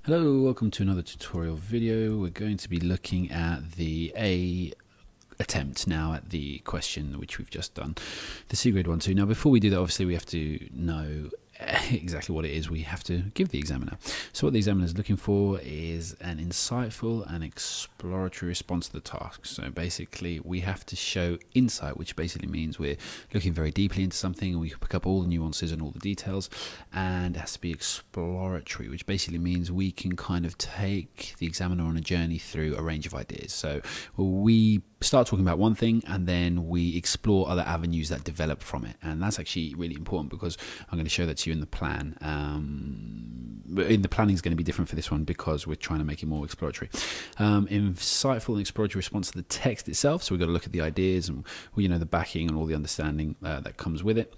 Hello, welcome to another tutorial video. We're going to be looking at the A attempt now at the question which we've just done, the C grade 1-2. Now before we do that, obviously we have to know exactly what it is we have to give the examiner. So what the examiner is looking for is an insightful and exploratory response to the task. So basically we have to show insight, which basically means we're looking very deeply into something and we can pick up all the nuances and all the details, and it has to be exploratory, which basically means we can kind of take the examiner on a journey through a range of ideas. So we start talking about one thing and then we explore other avenues that develop from it, and that's actually really important because I'm going to show that to you in the plan. In the planning is going to be different for this one because we're trying to make it more exploratory. Insightful and exploratory response to the text itself, so we've got to look at the ideas and the backing and all the understanding that comes with it.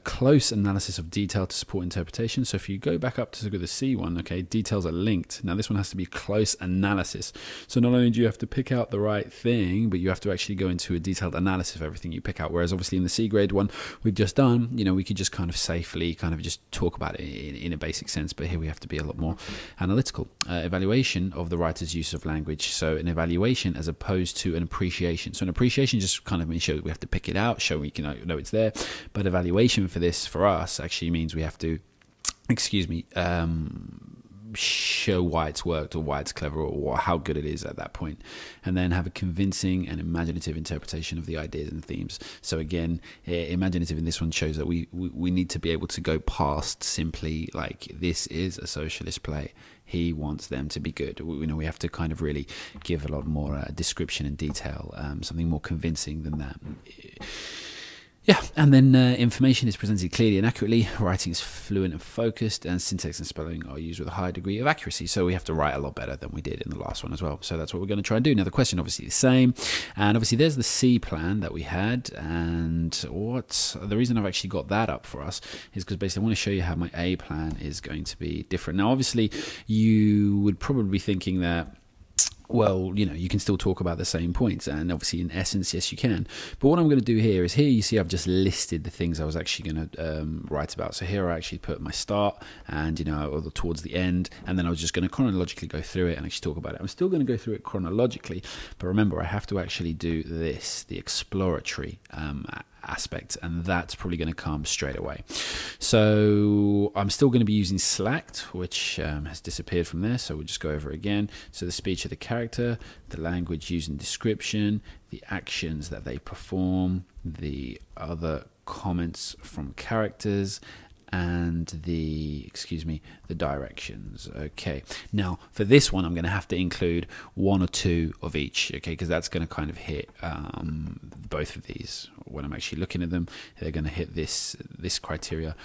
Close analysis of detail to support interpretation. So if you go back up to the C one, okay, details are linked. Now this one has to be close analysis. So not only do you have to pick out the right thing, but you have to actually go into a detailed analysis of everything you pick out. Whereas obviously in the C grade one we've just done, we could just kind of safely kind of just talk about it in a basic sense, but here we have to be a lot more analytical. Evaluation of the writer's use of language. So an evaluation as opposed to an appreciation. So an appreciation just kind of means show we have to pick it out, show we can know it's there, but evaluation for this, for us, actually means we have to, show why it's worked or why it's clever or how good it is at that point, and then have a convincing and imaginative interpretation of the ideas and themes. So again, imaginative in this one shows that we need to be able to go past simply like this is a socialist play, he wants them to be good. We have to kind of really give a lot more description and detail, something more convincing than that. Yeah, and then information is presented clearly and accurately, writing is fluent and focused, and syntax and spelling are used with a high degree of accuracy. So we have to write a lot better than we did in the last one as well. So that's what we're going to try and do. Now the question obviously is the same, and obviously there's the C plan that we had, and the reason I've actually got that up for us is because basically I want to show you how my A plan is going to be different. Now obviously you would probably be thinking that, well, you can still talk about the same points, and obviously in essence, yes, you can. But what I'm going to do here is you see I've just listed the things I was actually going to write about. So here I actually put my start and, or towards the end, and then I was just going to chronologically go through it and actually talk about it. I'm still going to go through it chronologically, but remember, I have to actually do this, the exploratory aspect, and that's probably going to come straight away. So I'm still going to be using SLACT, which has disappeared from there, so we'll just go over it again. So the speech of the character, the language used in description, the actions that they perform, the other comments from characters, and the directions. Okay, now for this one I'm going to have to include one or two of each, okay, because that's going to kind of hit both of these. When I'm actually looking at them, they're going to hit this criteria,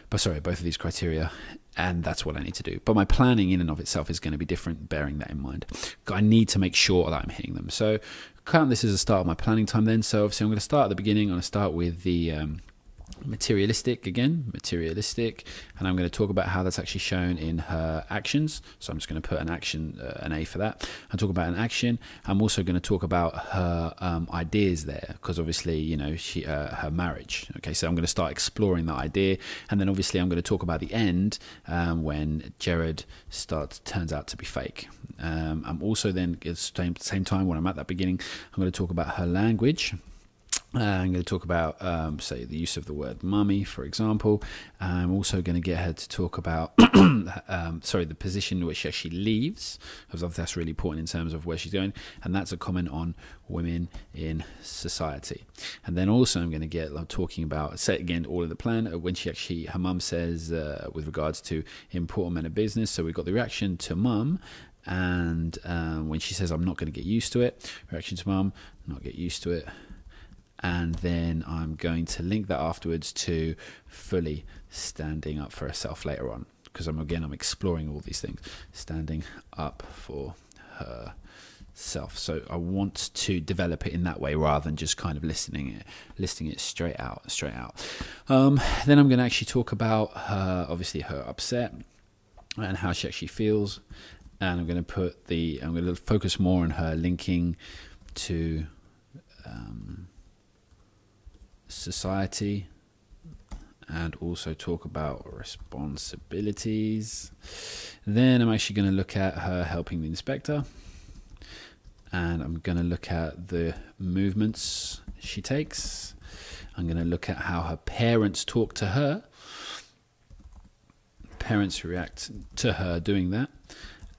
both of these criteria, and that's what I need to do. But my planning in and of itself is going to be different, bearing that in mind. I need to make sure that I'm hitting them. So count this as a start of my planning time then. So obviously I'm going to start at the beginning. I'm going to start with the materialistic, and I'm going to talk about how that's actually shown in her actions. So I'm just going to put an action, an A for that. I'll talk about an action. I'm also going to talk about her ideas there, because obviously her marriage. Okay, so I'm going to start exploring that idea, and then obviously I'm going to talk about the end when Jared turns out to be fake. I'm also then at the same time when I'm at that beginning, I'm going to talk about her language. I'm going to talk about, say, the use of the word mummy, for example. I'm also going to get her to talk about, the position which she actually leaves, because that's really important in terms of where she's going, and that's a comment on women in society. And then also I'm going to get talking about, say again, all of the plan, when her mum says, with regards to important men of business. So we've got the reaction to mum, and when she says, I'm not going to get used to it, reaction to mum, not get used to it. And then I'm going to link that afterwards to fully standing up for herself later on, because I'm exploring all these things, standing up for herself. So I want to develop it in that way rather than just kind of listing it straight out. Then I'm going to actually talk about her upset and how she actually feels, and I'm going to focus more on her linking to society and also talk about responsibilities. Then I'm actually going to look at her helping the inspector, and I'm going to look at the movements she takes. I'm going to look at how her parents talk to her. Parents react to her doing that.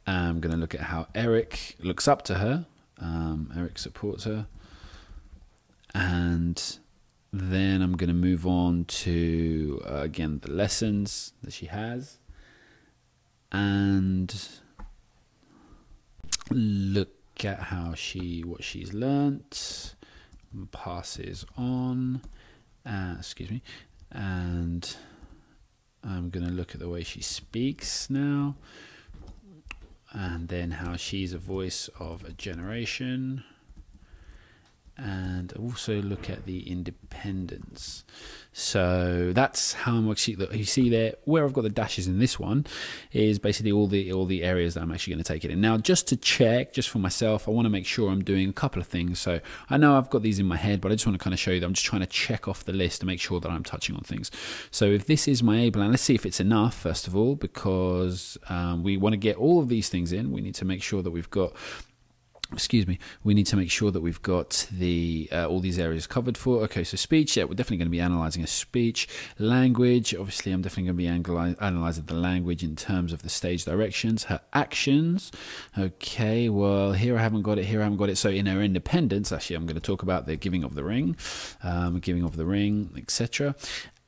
I'm going to look at how Eric looks up to her. Eric supports her. And then I'm going to move on to, again, the lessons that she has. And look at how what she's learnt, passes on. And I'm going to look at the way she speaks now. And then how she's a voice of a generation. And also look at the independence. So that's how I'm actually, you see there where I've got the dashes in this one is basically all the areas that I'm actually going to take it in. Now, just to check, just for myself, I want to make sure I'm doing a couple of things. So I know I've got these in my head, but I just want to kind of show you that I'm just trying to check off the list to make sure that I'm touching on things. So if this is my A plan, let's see if it's enough, first of all, because we want to get all of these things in. We need to make sure that we've got we need to make sure that we've got the all these areas covered for. Okay, so speech, yeah, we're definitely going to be analysing a speech. Language, obviously I'm definitely going to be analysing the language in terms of the stage directions. Her actions, okay, well, here I haven't got it, So in her independence, actually I'm going to talk about the giving of the ring, etc.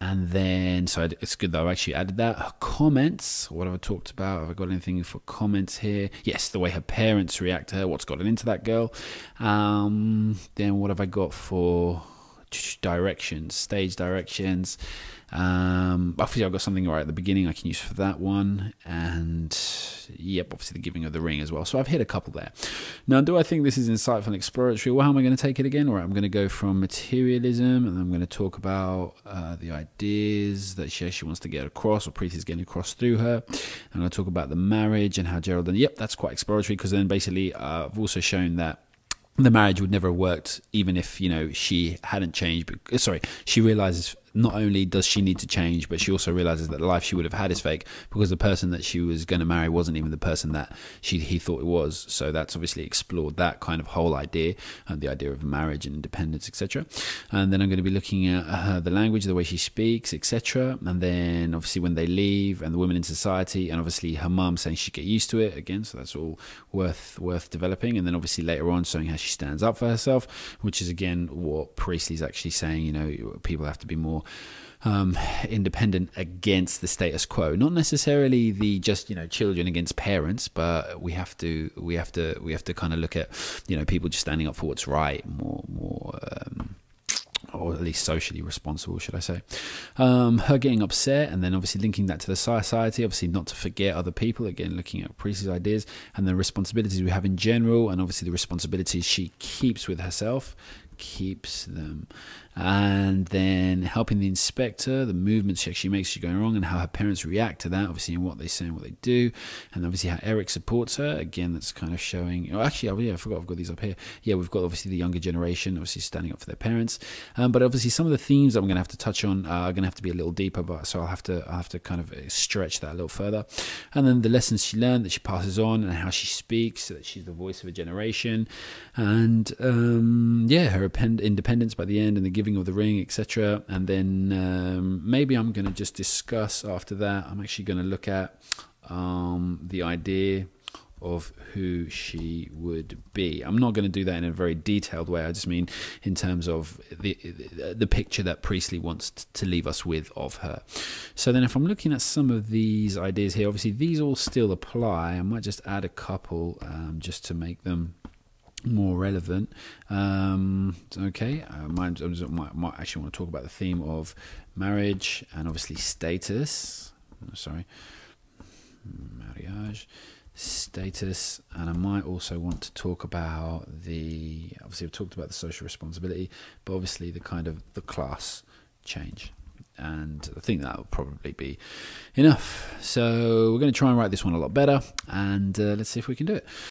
And then, so it's good that I've actually added that. Her comments, what have I talked about? Have I got anything for comments here? Yes, the way her parents react to her, what's gotten into that girl. Then what have I got for directions, stage directions? Obviously I've got something right at the beginning I can use for that one, and yep, obviously the giving of the ring as well. So I've hit a couple there. Now, do I think this is insightful and exploratory? Well, how am I going to take it again? All right, I'm going to go from materialism, and I'm going to talk about the ideas that she actually wants to get across, or Preeti is getting across through her. I'm going to talk about the marriage and how Gerald, and yep, that's quite exploratory, because then basically I've also shown that the marriage would never have worked even if, she hadn't changed. She realizes not only does she need to change, but she also realizes that the life she would have had is fake, because the person that she was going to marry wasn't even the person that he thought it was. So that's obviously explored that kind of whole idea, the idea of marriage and independence, etc. And then I'm going to be looking at the language, the way she speaks, etc. And then obviously when they leave, and the women in society, and obviously her mum saying she'd get used to it again. So that's all worth developing. And then obviously later on showing how she stands up for herself, which is again what Priestley's actually saying. People have to be more independent against the status quo, not necessarily the just children against parents, but we have to kind of look at people just standing up for what's right, more or at least socially responsible, should I say. Her getting upset, and then obviously linking that to the society, obviously not to forget other people, again looking at Priest's ideas, and the responsibilities we have in general, and obviously the responsibilities she keeps with herself, keeps them. And then helping the inspector, the movements she actually makes, she's going wrong, and how her parents react to that, obviously, in what they say and what they do. And obviously how Eric supports her, again, that's kind of showing, I forgot I've got these up here. Yeah, we've got obviously the younger generation obviously standing up for their parents, but obviously some of the themes that I'm going to have to touch on are going to have to be a little deeper, but so I'll have to kind of stretch that a little further. And then the lessons she learned that she passes on, and how she speaks, so that she's the voice of a generation. And her independence by the end, and the giving of the ring, etc. And then maybe I'm going to just discuss after that. I'm actually going to look at the idea of who she would be. I'm not going to do that in a very detailed way. I just mean in terms of the picture that Priestley wants to leave us with of her. So then if I'm looking at some of these ideas here, obviously these all still apply. I might just add a couple just to make them more relevant. Okay, I might actually want to talk about the theme of marriage and obviously status. Mariage, status, and I might also want to talk about obviously I've talked about the social responsibility, but obviously the kind of the class change. And I think that will probably be enough. So we're going to try and write this one a lot better, and let's see if we can do it.